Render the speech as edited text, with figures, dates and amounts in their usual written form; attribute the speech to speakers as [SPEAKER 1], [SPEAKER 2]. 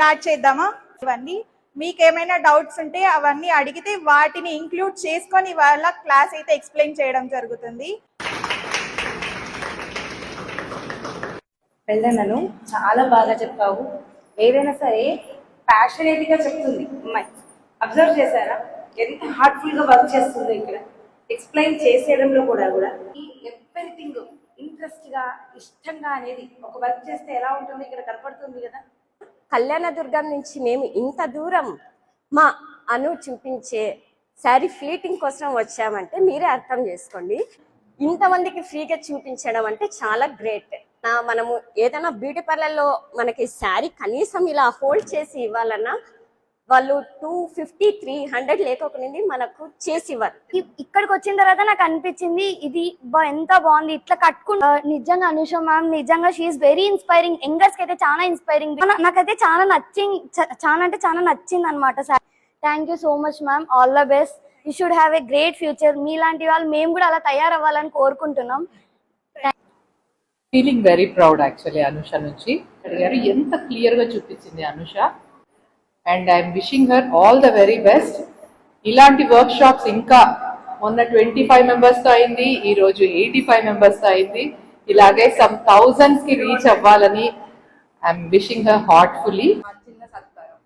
[SPEAKER 1] Start చేద్దామా? ఇవన్నీ మీకు ఏమైనా డౌట్స్ ఉంటే అవన్నీ అడిగితే వాటిని ఇంక్లూడ్ చేసుకొని వాళ్ళ క్లాస్ అయితే ఎక్స్ప్లెయిన్ చేయడం జరుగుతుంది.
[SPEAKER 2] పెళ్ళనను చాలా బాగా చెప్పావు. ఏదైనా సరే ప్యాషనేట్గా చెప్తుంది అమ్మాయి. అబ్జర్వ్ చేశారా ఎంత హార్ట్ఫుల్గా వర్క్ చేస్తుందో ఇక్కడ ఎక్స్ప్లెయిన్ చేసేయడంలో కూడా ఎవ్రీథింగ్ ఇంట్రెస్ట్గా ఇష్టంగా అనేది ఒక వర్క్ చేస్తే ఎలా ఉంటుందో ఇక్కడ కనపడుతుంది కదా.
[SPEAKER 3] కళ్యాణదుర్గం నుంచి మేము ఇంత దూరం మా అను చూపించే శారీ ఫ్లీటింగ్ కోసం వచ్చామంటే మీరే అర్థం చేసుకోండి. ఇంతమందికి ఫ్రీగా చూపించడం అంటే చాలా గ్రేట్. మనము ఏదైనా బ్యూటీ పార్లర్లో మనకి శారీ కనీసం ఇలా హోల్డ్ చేసి ఇవ్వాలన్నా వాళ్ళు 250, 300 లేకపోయింది మనకు చేసి ఇవ్వాలి.
[SPEAKER 4] ఇక్కడికి వచ్చిన తర్వాత నాకు అనిపించింది ఇది ఎంత బాగుంది ఇట్లా కట్టుకుంటా. నిజంగా అనుష మ్యామ్ నిజంగా షీఈస్ వెరీ ఇన్స్పైరింగ్. యంగర్స్ కి అయితే చాలా ఇన్స్పైరింగ్. నాకైతే చాలా నచ్చింది అనమాట. Thank you so much ma'am. All the best. You should have a great future. మీలాంటి వాళ్ళు మేము కూడా అలా తయారవ్వాలని కోరుకుంటున్నాం.
[SPEAKER 5] Feeling very proud actually Anusha నుంచి. అడిగారు ఎంత క్లియర్గా చూపించింది Anusha. And I'm wishing her all the very best. ఇలాంటి వర్క్ షాప్స్ ఇంకా మొన్న 25 మెంబర్స్తో అయింది, ఈరోజు 85 మెంబర్స్తో అయింది. ఇలాగే సమ్ థౌజండ్స్కి రీచ్ అవ్వాలని ఐఎమ్ విషింగ్ హర్ హార్ట్ఫుల్లీ. చిన్న సత్కారం.